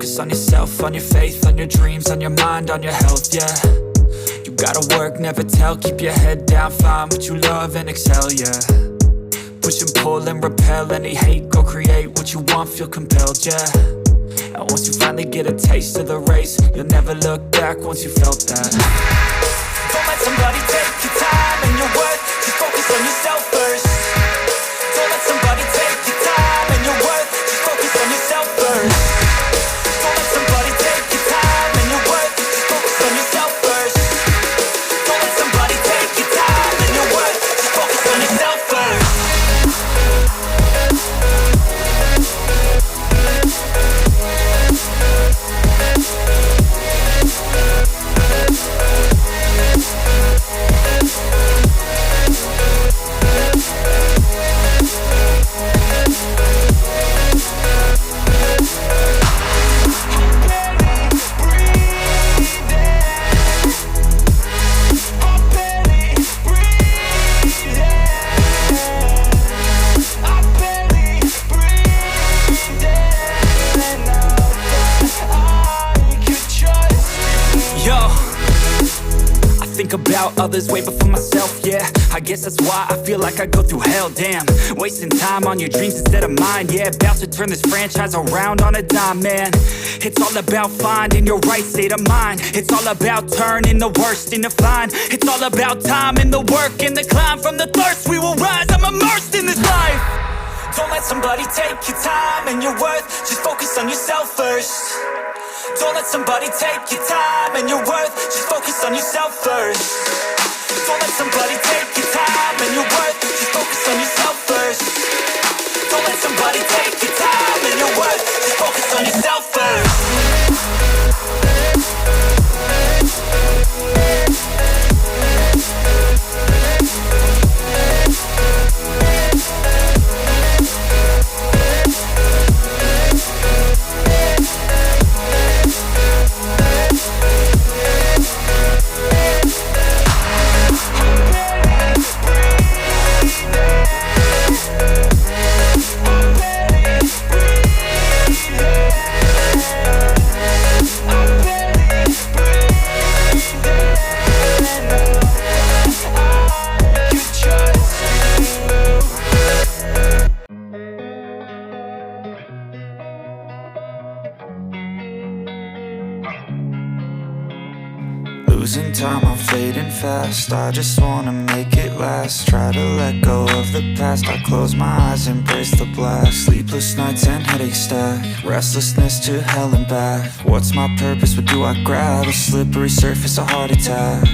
focus on yourself, on your faith, on your dreams, on your mind, on your health, yeah. You gotta work, never tell, keep your head down, find what you love and excel, yeah. Push and pull and repel any hate, go create what you want, feel compelled, yeah. And once you finally get a taste of the race, you'll never look back once you felt that. Don't let somebody take your time and your worth, just focus on yourself first. Don't let somebody take your time and your worth, just focus on yourself first. Don't let somebody take your time and your worth, just focus on yourself first. Don't let somebody take your time and your worth, just focus on yourself first. About others way before myself, yeah. I guess that's why I feel like I go through hell, damn. Wasting time on your dreams instead of mine, yeah. About to turn this franchise around on a dime, man. It's all about finding your right state of mind. It's all about turning the worst into fine. It's all about time and the work and the climb. From the thirst we will rise, I'm immersed in this life. Don't let somebody take your time and your worth, just focus on yourself first. Don't let somebody take your time and your worth, just focus on yourself first. Don't let somebody take your time and your worth, just focus on yourself first. Don't let somebody take your time and your worth, just focus on yourself first. Losing time, I'm fading fast. I just wanna make it last. Try to let go of the past. I close my eyes, embrace the blast. Sleepless nights and headaches stack. Restlessness to hell and back. What's my purpose? What do I grab? A slippery surface, a heart attack.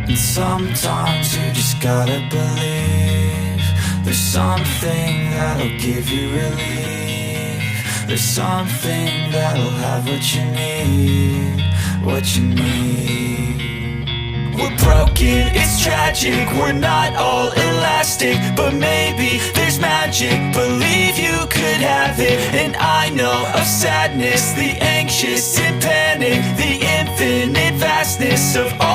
And sometimes you just gotta believe there's something that'll give you relief. There's something that'll have what you need, what you need. We're broken, it's tragic, we're not all elastic, but maybe there's magic. Believe you could have it, and I know of sadness, the anxious and panic, the infinite vastness of all